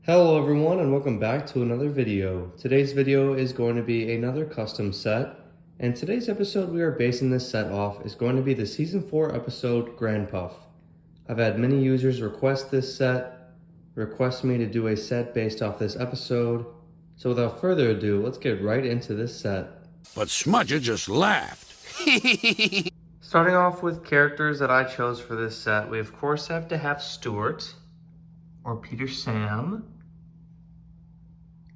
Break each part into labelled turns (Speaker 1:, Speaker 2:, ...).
Speaker 1: Hello everyone and welcome back to another video. Today's video is going to be another custom set, and today's episode we are basing this set off is going to be the season 4 episode Granpuff. I've had many users request this set, request me to do a set based off this episode, so without further ado, let's get right into this set.
Speaker 2: But Smudger just laughed.
Speaker 1: Starting off with characters that I chose for this set, we of course have to have Stuart, or Peter Sam.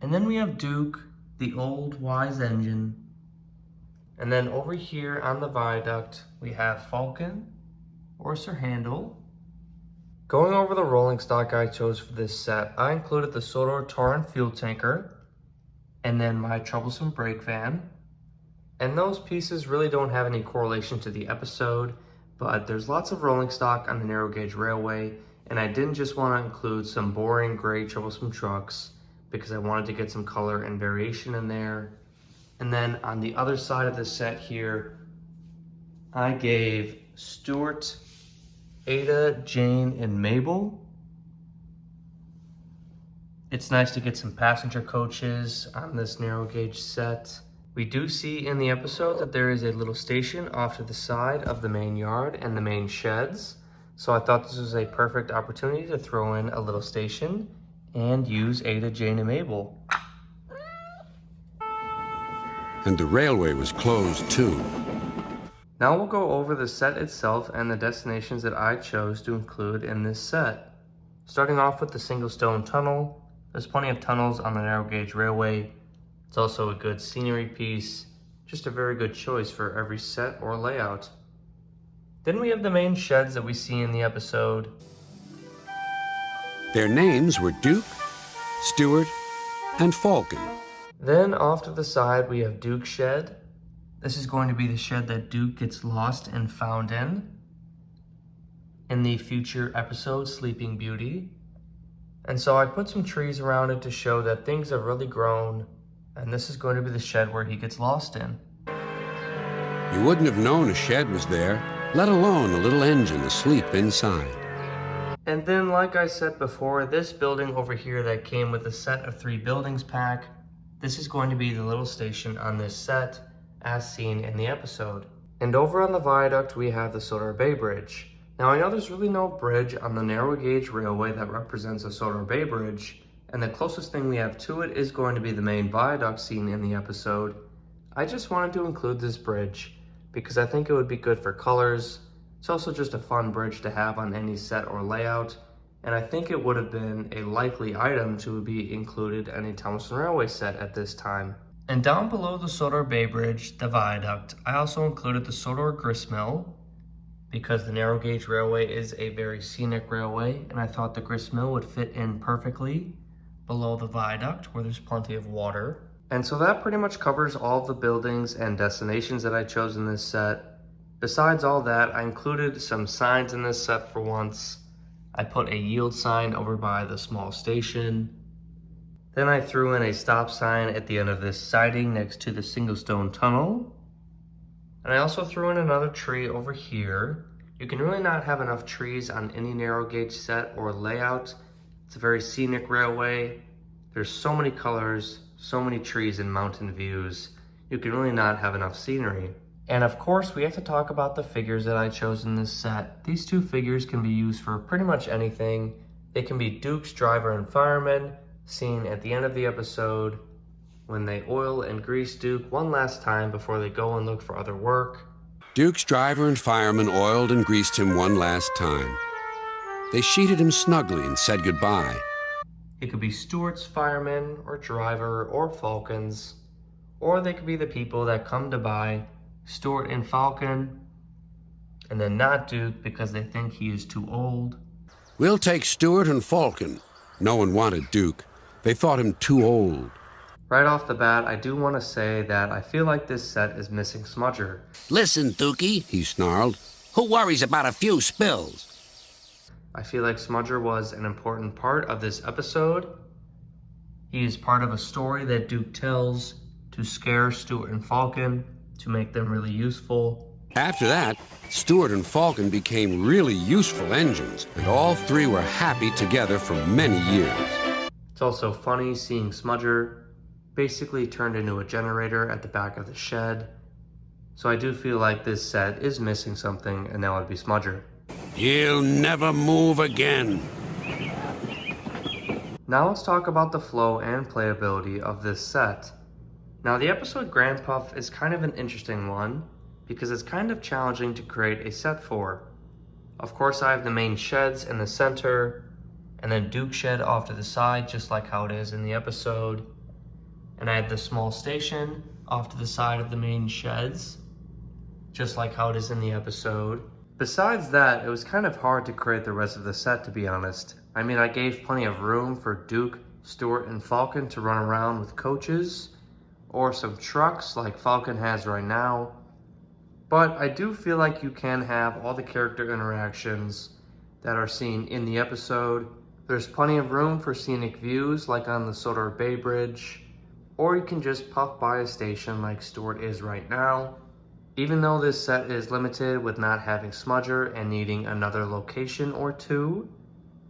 Speaker 1: And then we have Duke, the old wise engine. And then over here on the viaduct, we have Falcon, or Sir Handel. Going over the rolling stock I chose for this set, I included the Sodor Torrent fuel tanker, and then my troublesome brake van. And those pieces really don't have any correlation to the episode, but there's lots of rolling stock on the narrow gauge railway, and I didn't just want to include some boring gray troublesome trucks, because I wanted to get some color and variation in there. And then on the other side of the set here, I gave Stuart, Ada, Jane, and Mabel. It's nice to get some passenger coaches on this narrow gauge set. We do see in the episode that there is a little station off to the side of the main yard and the main sheds. So I thought this was a perfect opportunity to throw in a little station and use Ada, Jane, and Mabel.
Speaker 2: And the railway was closed too.
Speaker 1: Now we'll go over the set itself and the destinations that I chose to include in this set. Starting off with the single stone tunnel. There's plenty of tunnels on the narrow gauge railway. It's also a good scenery piece. Just a very good choice for every set or layout. Then we have the main sheds that we see in the episode.
Speaker 2: Their names were Duke, Stuart, and Falcon.
Speaker 1: Then off to the side we have Duke's shed. This is going to be the shed that Duke gets lost and found in the future episode Sleeping Beauty. And so I put some trees around it to show that things have really grown, and this is going to be the shed where he gets lost in.
Speaker 2: You wouldn't have known a shed was there, let alone a little engine asleep inside.
Speaker 1: And then, like I said before, this building over here that came with a set of 3 buildings pack, this is going to be the little station on this set, as seen in the episode. And over on the viaduct, we have the Sodor Bay Bridge. Now, I know there's really no bridge on the narrow gauge railway that represents a Sodor Bay Bridge, and the closest thing we have to it is going to be the main viaduct seen in the episode. I just wanted to include this bridge because I think it would be good for colors. It's also just a fun bridge to have on any set or layout, and I think it would have been a likely item to be included in a Thompson Railway set at this time. And down below the Sodor Bay Bridge, the viaduct, I also included the Sodor Gristmill, because the narrow gauge railway is a very scenic railway, and I thought the gristmill would fit in perfectly below the viaduct where there's plenty of water. And so that pretty much covers all the buildings and destinations that I chose in this set. Besides all that, I included some signs in this set for once. I put a yield sign over by the small station. Then I threw in a stop sign at the end of this siding next to the single stone tunnel. And I also threw in another tree over here. You can really not have enough trees on any narrow gauge set or layout. It's a very scenic railway. There's so many colors, so many trees and mountain views. You can really not have enough scenery. And of course, we have to talk about the figures that I chose in this set. These 2 figures can be used for pretty much anything. They can be Duke's driver and fireman, seen at the end of the episode when they oil and grease Duke one last time before they go and look for other work.
Speaker 2: Duke's driver and fireman oiled and greased him one last time. They sheeted him snugly and said goodbye.
Speaker 1: It could be Stuart's fireman or driver or Falcon's, or they could be the people that come to buy Stuart and Falcon, and then not Duke because they think he is too old.
Speaker 2: We'll take Stuart and Falcon. No one wanted Duke. They thought him too old.
Speaker 1: Right off the bat, I do want to say that I feel like this set is missing Smudger.
Speaker 2: Listen, Dookie, he snarled. Who worries about a few spills?
Speaker 1: I feel like Smudger was an important part of this episode. He is part of a story that Duke tells to scare Stuart and Falcon, to make them really useful.
Speaker 2: After that, Stuart and Falcon became really useful engines, and all 3 were happy together for many years.
Speaker 1: It's also funny seeing Smudger basically turned into a generator at the back of the shed. So I do feel like this set is missing something, and that would be Smudger.
Speaker 2: He'll never move again.
Speaker 1: Now let's talk about the flow and playability of this set. Now the episode Granpuff is kind of an interesting one because it's kind of challenging to create a set for. Of course I have the main sheds in the center, and then Duke shed off to the side just like how it is in the episode. And I have the small station off to the side of the main sheds, just like how it is in the episode. Besides that, it was kind of hard to create the rest of the set, to be honest. I mean, I gave plenty of room for Duke, Stuart, and Falcon to run around with coaches, or some trucks like Falcon has right now. But I do feel like you can have all the character interactions that are seen in the episode. There's plenty of room for scenic views like on the Sodor Bay Bridge, or you can just puff by a station like Stuart is right now. Even though this set is limited with not having Smudger and needing another location or two,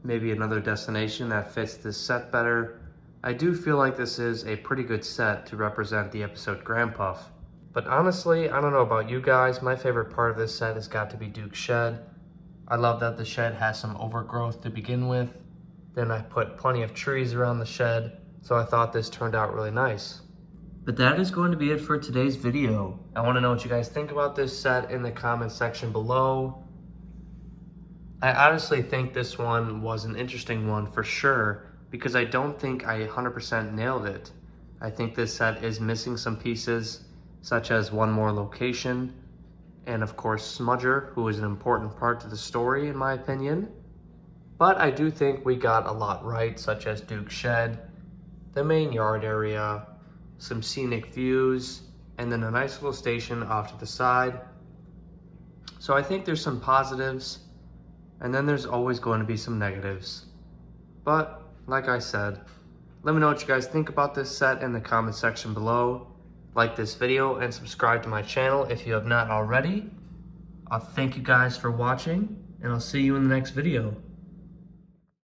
Speaker 1: maybe another destination that fits this set better, I do feel like this is a pretty good set to represent the episode Granpuff. But honestly, I don't know about you guys, my favorite part of this set has got to be Duke's shed. I love that the shed has some overgrowth to begin with. Then I put plenty of trees around the shed, so I thought this turned out really nice. But that is going to be it for today's video. I want to know what you guys think about this set in the comment section below. I honestly think this one was an interesting one for sure, because I don't think I 100% nailed it. I think this set is missing some pieces, such as one more location, and of course Smudger, who is an important part to the story in my opinion. But I do think we got a lot right, such as Duke's shed, the main yard area, some scenic views, and then a nice little station off to the side. So I think there's some positives, and then there's always going to be some negatives. But like I said, let me know what you guys think about this set in the comment section below. Like this video and subscribe to my channel if you have not already. I'll thank you guys for watching, and I'll see you in the next video.